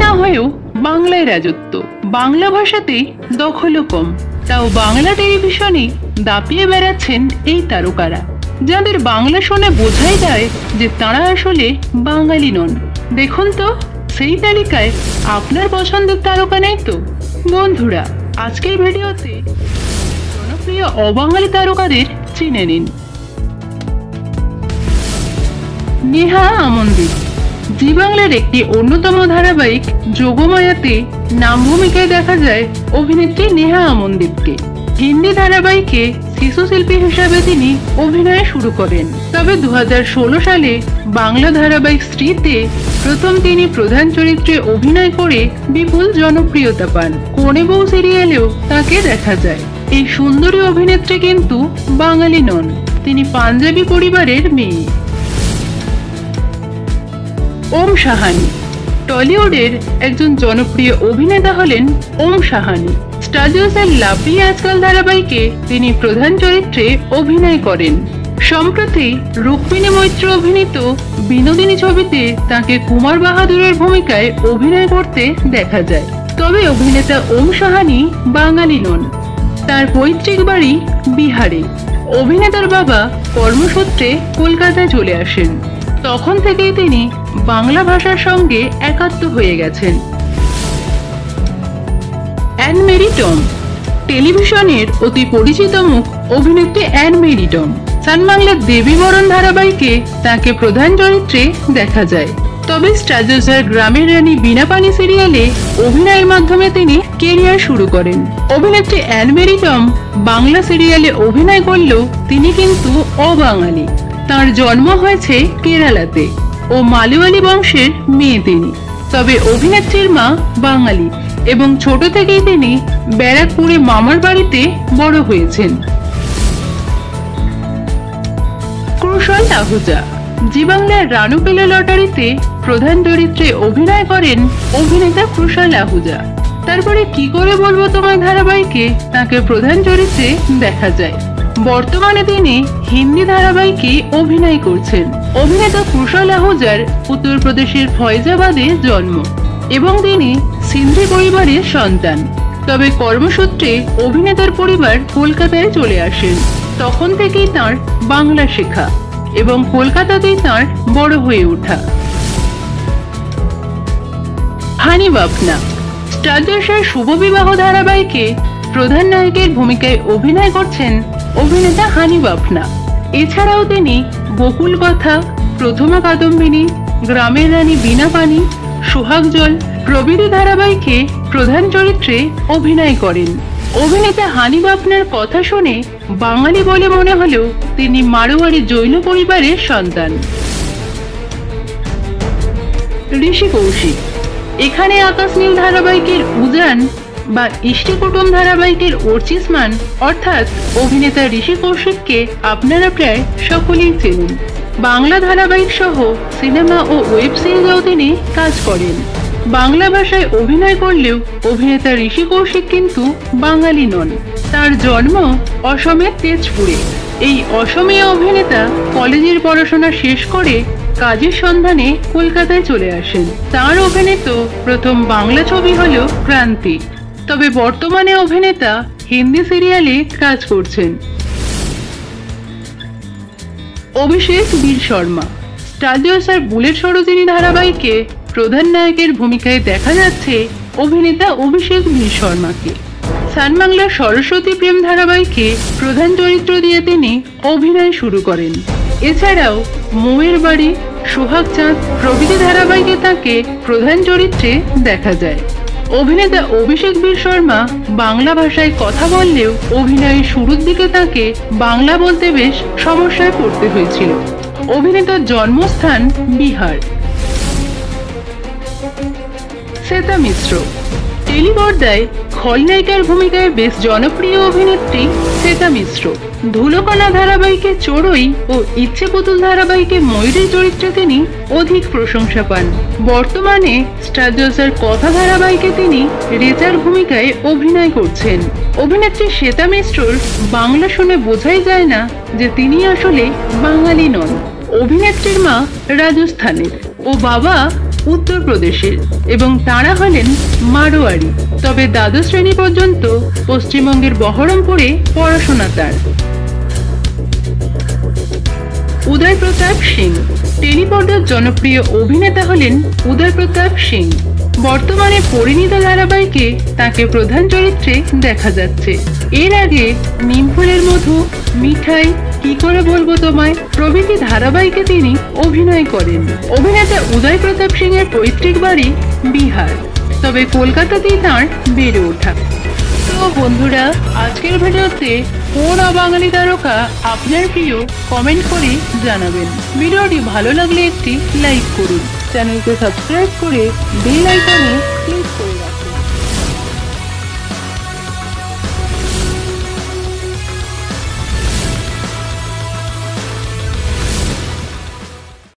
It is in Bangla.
না হয়েও বাংলায় রাজত্ব, বাংলা ভাষাতেই দখলও কম, তাও বাংলা টেলিভিশনে দাপিয়ে বেড়াচ্ছেন এই তারকারা, যাদের বাংলা শুনে বোঝাই যায় যে তারা আসলে বাঙালি নন। দেখুন তো সেই তালিকায় আপনার পছন্দের তারকা নেই তো? বন্ধুরা, আজকের ভিডিওতে জনপ্রিয় অবাঙালি তারকাদের চিনে নিন। নেহা আমনদীপ জি বাংলার একটি অন্যতম ধারাবাহিক যোগমায়াতে নাম ভূমিকায় দেখা যায় অভিনেত্রী নেহা আমনদীপকে। হিন্দি ধারাবাহিকে শিশু শিল্পী হিসাবে তিনি অভিনয় শুরু করেন, তবে 2016 সালে বাংলা ধারাবাহিক স্ত্রীতে প্রথম তিনি প্রধান চরিত্রে অভিনয় করে বিপুল জনপ্রিয়তা পান। কোনে বউ সিরিয়ালেও তাকে দেখা যায়। এই সুন্দরী অভিনেত্রী কিন্তু বাঙালি নন, তিনি পাঞ্জাবি পরিবারের মেয়ে। ওম সাহানি টলিউডের একজন জনপ্রিয় অভিনেতা হলেন ওম সাহানি। স্টার জলসার লাভলি আজকাল ধারাবাহিকে তিনি প্রধান চরিত্রে অভিনয় করেন। সম্প্রতি রুক্মিণী মৈত্র অভিনীত বিনোদিনী ছবিতে তাকে কুমার বাহাদুরের ভূমিকায় অভিনয় করতে দেখা যায়। তবে অভিনেতা ওম সাহানি বাঙালি নন, তার পৈতৃক বাড়ি বিহারে। অভিনেতার বাবা কর্মসূত্রে কলকাতায় চলে আসেন, তখন থেকেই তিনি বাংলা ভাষার সঙ্গে একাত্ম হয়ে গেছেন। অ্যান মেরি টম টেলিভিশনের অতি পরিচিত মুখ অভিনেত্রী অ্যান মেরি টম। সান বাংলার দেবী বরণ ধারাবাহিকে তাকে প্রধান চরিত্রে দেখা যায়। তবে স্টার জলসার গ্রামের রানী বিনা পানি সিরিয়ালে অভিনয়ের মাধ্যমে তিনি কেরিয়ার শুরু করেন। অভিনেত্রী অ্যান মেরি টম বাংলা সিরিয়ালে অভিনয় করলেও তিনি কিন্তু অবাঙালি। তার জন্ম হয়েছে কেরালাতে ও মালয়ালি বংশের মেয়ে তিনি। তবে অভিনেত্রীর মা বাঙালি এবং ছোট থেকেই তিনি ব্যারাকপুরে মামার বাড়িতে বড় হয়েছেন। কুশল আহুজা জি বাংলার রানু পেলে লটারিতে প্রধান চরিত্রে অভিনয় করেন অভিনেতা কুশল আহুজা। তারপরে কি করে বলবো তোমার ধারাবাহিকে তাকে প্রধান চরিত্রে দেখা যায়। বর্তমানে তিনি হিন্দি ধারাবাহিকে অভিনয় করছেন। অভিনেতা কুশল আহুজার উত্তরপ্রদেশের ফয়জাবাদে জন্ম এবং তিনি সিন্ধি পরিবারের সন্তান। তবে কর্মসূত্রে অভিনেতার পরিবার কলকাতায় চলে আসেন, তখন থেকেই তাঁর বাংলা শেখা এবং কলকাতাতেই তাঁর বড় হয়ে ওঠা। হানি বাফনা স্টার জলসার শুভ বিবাহ ধারাবাহিকে প্রধান নায়কের ভূমিকায় অভিনয় করছেন অভিনেতা হানি বাফনা। এছাড়াও তিনি বকুল কথা, প্রথমা কাদম্বিনী, গ্রামের রানী বিনা পানি, সোহাগ জল প্রভৃতি ধারাবাহিকে প্রধান চরিত্রে অভিনয় করেন। অভিনেতা হানি বাফনার কথা শুনে বাঙালি বলে মনে হলেও তিনি মারোয়ারি জৈন পরিবারের সন্তান। ঋষি কৌশিক এখানে আকাশ নীল ধারাবাহিকের উজান বা ইষ্টি কুটুম ধারাবাহিকের অর্চিসমান অর্থাৎ অভিনেতা ঋষি কৌশিককে আপনারা প্রায় সকলেই চেনেন। বাংলা ধারাবাহিক সহ সিনেমা ও ওয়েব সিরিজেও তিনি কাজ করেন। বাংলা ভাষায় অভিনয় করলেও অভিনেতা ঋষি কৌশিক কিন্তু বাঙালি নন, তার জন্ম অসমের তেজপুরে। এই অসমীয়া অভিনেতা কলেজের পড়াশোনা শেষ করে কাজের সন্ধানে কলকাতায় চলে আসেন। তার অভিনীত প্রথম বাংলা ছবি হলো ক্রান্তি। তবে বর্তমানে অভিনেতা হিন্দি সিরিয়ালে কাজ করছেন। অভিষেক বীর শর্মা স্টার জলসার বুলেট সরোজিনী ধারাবাহিকে প্রধান নায়কের ভূমিকায় দেখা যাচ্ছে অভিনেতা অভিষেক বীর শর্মাকে। সান বাংলার সরস্বতী প্রেম ধারাবাহিকে প্রধান চরিত্র দিয়ে তিনি অভিনয় শুরু করেন। এছাড়াও মৌয়ের বাড়ি, সোহাগ চাঁদ প্রভৃতি ধারাবাহিকে তাকে প্রধান চরিত্রে দেখা যায়। অভিনেতা অভিষেক বীর শর্মা বাংলা ভাষায় কথা বললেও অভিনয়ের শুরুর দিকে তাকে বাংলা বলতে বেশ সমস্যায় পড়তে হয়েছিল। অভিনেতার জন্মস্থান বিহার। শ্বেতা মিশ্র টেলিপর্দায় খলনায়িকার ভূমিকায় বেশ জনপ্রিয় অভিনেত্রী শ্বেতা মিশ্র। ধুলোকণা ধারাবাহিকে চড়ুই ও ইচ্ছে পুতুল ধারাবাহিকে ময়ূরীর চরিত্রে তিনি অধিক প্রশংসা পান। বর্তমানে স্টার জলসার কথা ধারাবাহিকে তিনি রেজার ভূমিকায় অভিনয় করছেন। অভিনেত্রী শ্বেতা মিশ্রর বাংলা শুনে বোঝাই যায় না যে তিনি আসলে বাঙালি নন। অভিনেত্রীর মা রাজস্থানের ও বাবা উত্তরপ্রদেশের এবং তারা হলেন মারোয়ারি। তবে দ্বাদশ শ্রেণী পর্যন্ত পশ্চিমবঙ্গের বহরমপুরে পড়াশোনা তার। উদয় প্রতাপ সিং টেলিপর্দার জনপ্রিয় অভিনেতা হলেন উদয় প্রতাপ সিং। বর্তমানে পরিণীতা ধারাবাহিকে তাকে প্রধান চরিত্রে দেখা যাচ্ছে। এর আগে নিমফুলের মধু, মিঠাই, কি করে বলবো তোমায় প্রভৃতি ধারাবাহিকে তিনি অভিনয় করেন। অভিনেতা উদয় প্রতাপ সিং এর পৈতৃক বাড়ি বিহার, তবে কলকাতাতেই তাঁর বেড়ে ওঠা। তো বন্ধুরা, আজকের ভিডিওতে কোন অবাঙালি তারকা আপনার প্রিয় কমেন্ট করে জানাবেন। ভিডিওটি ভালো লাগলে একটি লাইক করুন, চ্যানেলকে সাবস্ক্রাইব করে বেল আইকনে ক্লিক